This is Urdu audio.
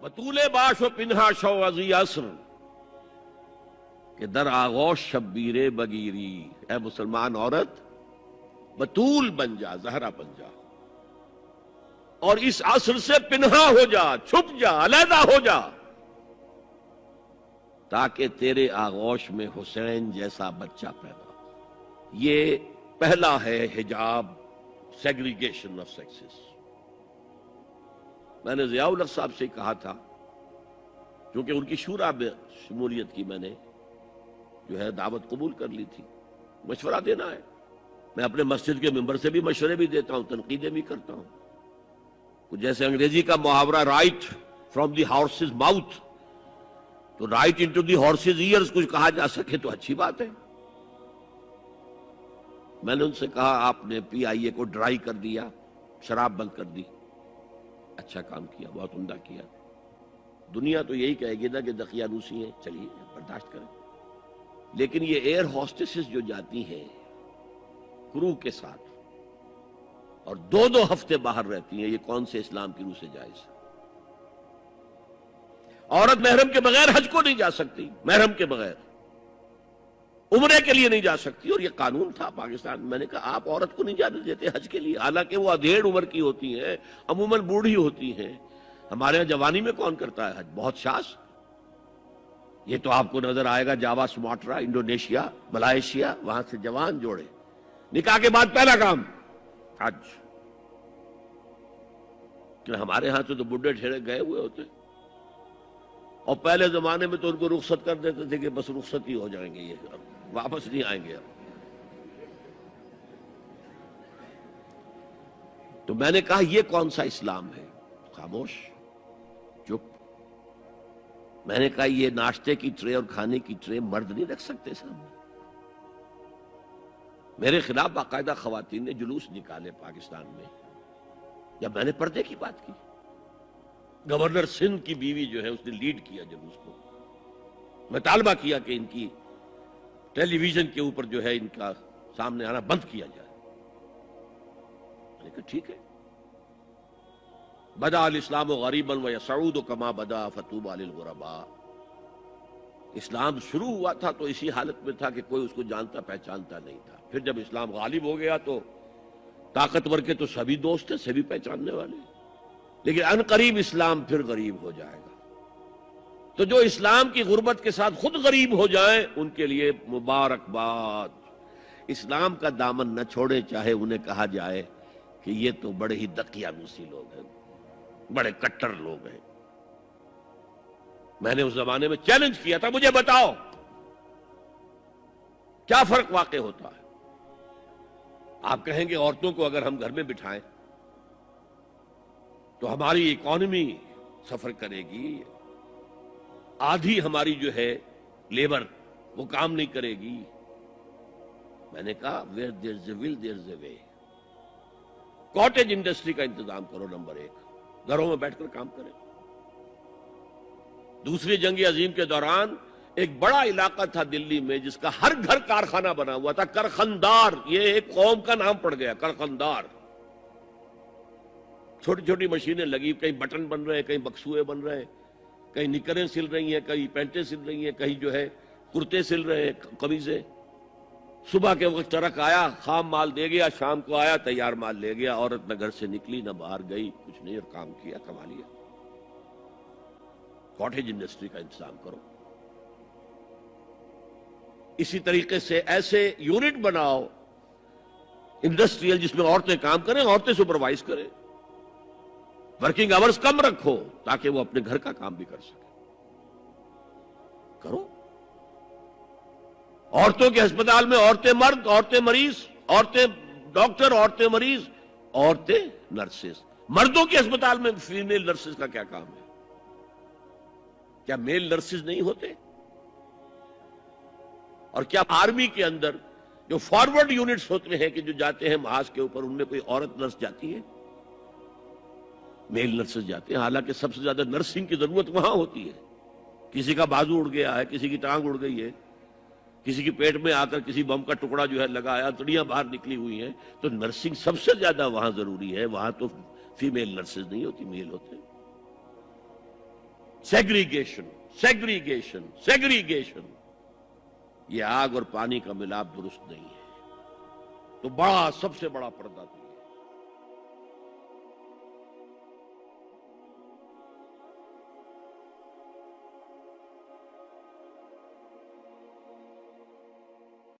بطول باش و پنہا شو ازی عصر کہ در آغوش شبیر بگیری، اے مسلمان عورت بطول بن جا، زہرا بن جا، اور اس عصر سے پنہا ہو جا، چھپ جا، علیحدہ ہو جا، تاکہ تیرے آغوش میں حسین جیسا بچہ پیدا ہو۔ یہ پہلا ہے حجاب، سیگریگیشن آف سیکسز۔ میں نے ضیاء الحق صاحب سے کہا تھا، کیونکہ ان کی شورا میں شمولیت کی میں نے جو ہے دعوت قبول کر لی تھی، مشورہ دینا ہے۔ میں اپنے مسجد کے ممبر سے بھی مشورے بھی دیتا ہوں، تنقیدیں بھی کرتا ہوں۔ جیسے انگریزی کا محاورہ right from the horses mouth, تو right into the horses ears کچھ کہا جا سکے تو اچھی بات ہے۔ میں نے ان سے کہا آپ نے پی آئی اے کو ڈرائی کر دیا، شراب بند کر دی، اچھا کام کیا، بہت عمدہ کیا۔ دنیا تو یہی کہے گی نا کہ دقیانوسی ہیں، چلیے برداشت کریں، لیکن یہ ایئر ہوسٹسز جو جاتی ہیں کرو کے ساتھ اور دو دو ہفتے باہر رہتی ہیں، یہ کون سے اسلام کی روح سے جائز ہے؟ عورت محرم کے بغیر حج کو نہیں جا سکتی، محرم کے بغیر عمرے کے لیے نہیں جا سکتی، اور یہ قانون تھا پاکستان۔ میں نے کہا آپ عورت کو نہیں جانے دیتے حج کے لیے، حالانکہ وہ ادھیڑ عمر کی ہوتی ہیں، عموماً بوڑھی ہوتی ہیں۔ ہمارے یہاں جوانی میں کون کرتا ہے حج؟ بہت شاذ۔ یہ تو آپ کو نظر آئے گا جاوا، سماٹرا، انڈونیشیا، ملائیشیا، وہاں سے جوان جوڑے نکاح کے بعد پہلا کام حج۔ کہ ہمارے ہاں تو بڈھے ٹھیرے گئے ہوئے ہوتے، اور پہلے زمانے میں تو ان کو رخصت کر دیتے تھے کہ بس رخصت ہی ہو جائیں گے، یہ واپس نہیں آئیں گے اب۔ تو میں نے کہا یہ کون سا اسلام ہے؟ خاموش، چپ۔ میں نے کہا یہ ناشتے کی ٹرے اور کھانے کی ٹرے مرد نہیں رکھ سکتے سامنے۔ میرے خلاف باقاعدہ خواتین نے جلوس نکالے پاکستان میں جب میں نے پردے کی بات کی۔ گورنر سندھ کی بیوی جو ہے اس نے لیڈ کیا جلوس کو۔ میں طالبہ کیا کہ ان کی ٹیلی ویژن کے اوپر جو ہے ان کا سامنے آنا بند کیا جائے۔ میں نے کہا ٹھیک ہے۔ بدا الاسلام غریبا ویسعود کما بدا فطوبی للغرباء۔ اسلام شروع ہوا تھا تو اسی حالت میں تھا کہ کوئی اس کو جانتا پہچانتا نہیں تھا، پھر جب اسلام غالب ہو گیا تو طاقتور کے تو سبھی دوست ہیں، سبھی پہچاننے والے، لیکن ان قریب اسلام پھر غریب ہو جائے گا۔ تو جو اسلام کی غربت کے ساتھ خود غریب ہو جائیں ان کے لیے مبارکباد۔ اسلام کا دامن نہ چھوڑے، چاہے انہیں کہا جائے کہ یہ تو بڑے ہی دقیانوسی لوگ ہیں، بڑے کٹر لوگ ہیں۔ میں نے اس زمانے میں چیلنج کیا تھا، مجھے بتاؤ کیا فرق واقع ہوتا ہے؟ آپ کہیں گے عورتوں کو اگر ہم گھر میں بٹھائیں تو ہماری اکانومی سفر کرے گی، آدھی ہماری جو ہے لیبر وہ کام نہیں کرے گی۔ میں نے کہا where there's a will there's a way۔ Cottage industry کا انتظام کرو، نمبر 1، گھروں میں بیٹھ کر کام کریں۔ دوسری جنگ عظیم کے دوران ایک بڑا علاقہ تھا دلی میں جس کا ہر گھر کارخانہ بنا ہوا تھا، کرخندار، یہ ایک قوم کا نام پڑ گیا، کرخندار۔ چھوٹی چھوٹی مشینیں لگی، کہیں بٹن بن رہے ہیں، کہیں بکسوئے بن رہے ہیں، کہیں نکریں سل رہی ہیں، کہیں پینٹیں سل رہی ہیں، کہیں جو ہے کرتے سل رہے ہیں، قمیضیں۔ صبح کے وقت ٹرک آیا، خام مال دے گیا، شام کو آیا، تیار مال لے گیا۔ عورت نہ گھر سے نکلی نہ باہر گئی، کچھ نہیں، اور کام کیا، کما لیا۔ کاٹیج انڈسٹری کا انتظام کرو۔ اسی طریقے سے ایسے یونٹ بناؤ انڈسٹریل جس میں عورتیں کام کریں، عورتیں سپروائز کریں، ورکنگ آورز کم رکھو تاکہ وہ اپنے گھر کا کام بھی کر سکیں۔ کرو۔ عورتوں کے ہسپتال میں عورتیں مرد، عورتیں مریض، عورتیں ڈاکٹر، عورتیں مریض، عورتیں نرسز۔ مردوں کے ہسپتال میں فیمیل نرسز کا کیا کام ہے؟ کیا میل نرسز نہیں ہوتے؟ اور کیا آرمی کے اندر جو فارورڈ یونٹس ہوتے ہیں کہ جو جاتے ہیں محاذ کے اوپر، ان میں کوئی عورت نرس جاتی ہے؟ میل نرسز جاتے ہیں، حالانکہ سب سے زیادہ نرسنگ کی ضرورت وہاں ہوتی ہے۔ کسی کا بازو اڑ گیا ہے، کسی کی ٹانگ اڑ گئی ہے، کسی کی پیٹ میں آ کر کسی بم کا ٹکڑا جو ہے لگایا، تڑیاں باہر نکلی ہوئی ہیں، تو نرسنگ سب سے زیادہ وہاں ضروری ہے۔ وہاں تو فیمیل نرسز نہیں ہوتی، میل ہوتے ہیں۔ سیگریگیشن سیگریگیشن سیگریگیشن، یہ آگ اور پانی کا ملاپ درست نہیں ہے۔ تو بڑا، سب سے بڑا پردہ تو